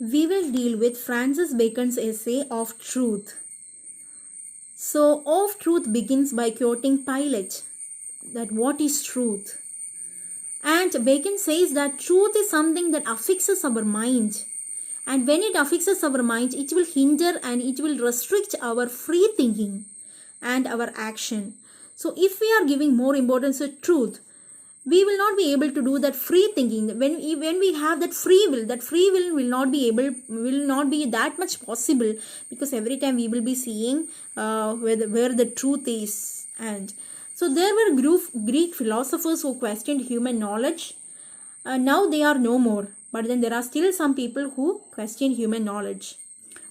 we will deal with Francis Bacon's essay of truth. So, of truth begins by quoting Pilate that what is truth? And Bacon says that truth is something that affixes our mind. And when it affixes our mind, it will hinder and it will restrict our free thinking and our action. So, if we are giving more importance to truth, we will not be able to do that free thinking. When we have that free will will not be that much possible, because every time we will be seeing where the truth is. And so there were Greek philosophers who questioned human knowledge. Now they are no more, but then there are still some people who question human knowledge.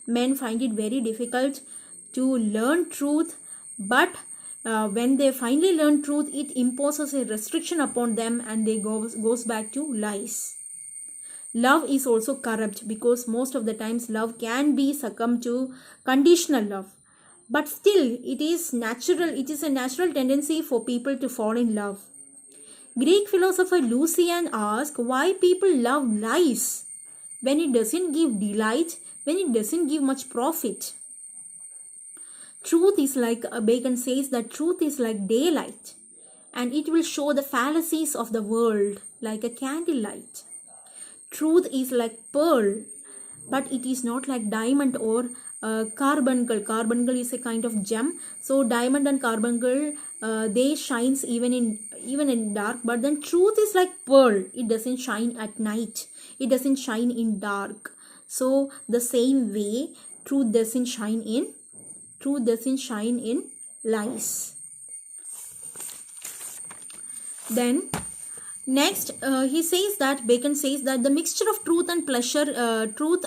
Men find it very difficult to learn truth, but when they finally learn truth, it imposes a restriction upon them and they goes back to lies. Love is also corrupt, because most of the times love can be succumbed to conditional love. But still, it is a natural tendency for people to fall in love. Greek philosopher Lucian asked why people love lies when it doesn't give delight, when it doesn't give much profit. Truth is like, Bacon says that truth is like daylight, and it will show the fallacies of the world like a candlelight. Truth is like pearl, but it is not like diamond or carbuncle. Carbuncle is a kind of gem. So diamond and carbuncle, they shines even in dark. But then truth is like pearl. It doesn't shine at night. It doesn't shine in dark. So the same way, truth doesn't shine in lies. Then next, Bacon says that the mixture of truth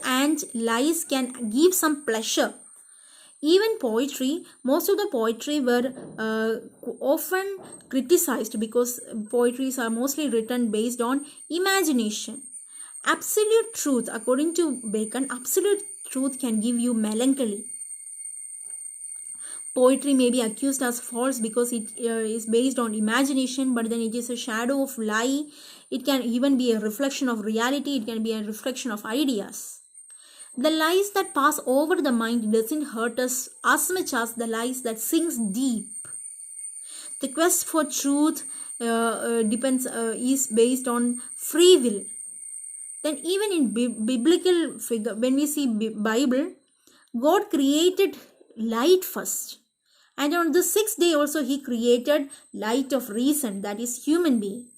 and lies can give some pleasure. Even poetry, most of the poetry were often criticized, because poetries are mostly written based on imagination. Absolute truth, according to Bacon, absolute truth can give you melancholy. Poetry may be accused as false because it is based on imagination, but then it is a shadow of lie. It can even be a reflection of reality. It can be a reflection of ideas. The lies that pass over the mind doesn't hurt us as much as the lies that sinks deep. The quest for truth is based on free will. Then even in biblical figure, when we see Bible, God created light first. And on the sixth day also he created light of reason, that is human being.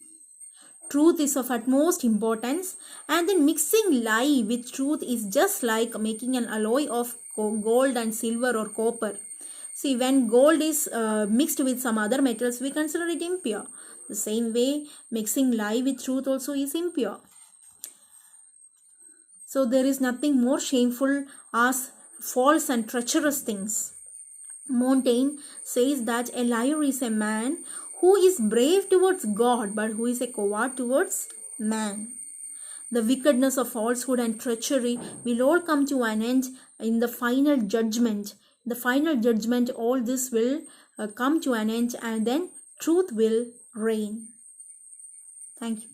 Truth is of utmost importance, and then mixing lie with truth is just like making an alloy of gold and silver or copper. See, when gold is mixed with some other metals, we consider it impure. The same way, mixing lie with truth also is impure. So there is nothing more shameful as false and treacherous things. Montaigne says that a liar is a man who is brave towards God but who is a coward towards man. The wickedness of falsehood and treachery will all come to an end in the final judgment. In the final judgment, all this will come to an end, and then truth will reign. Thank you.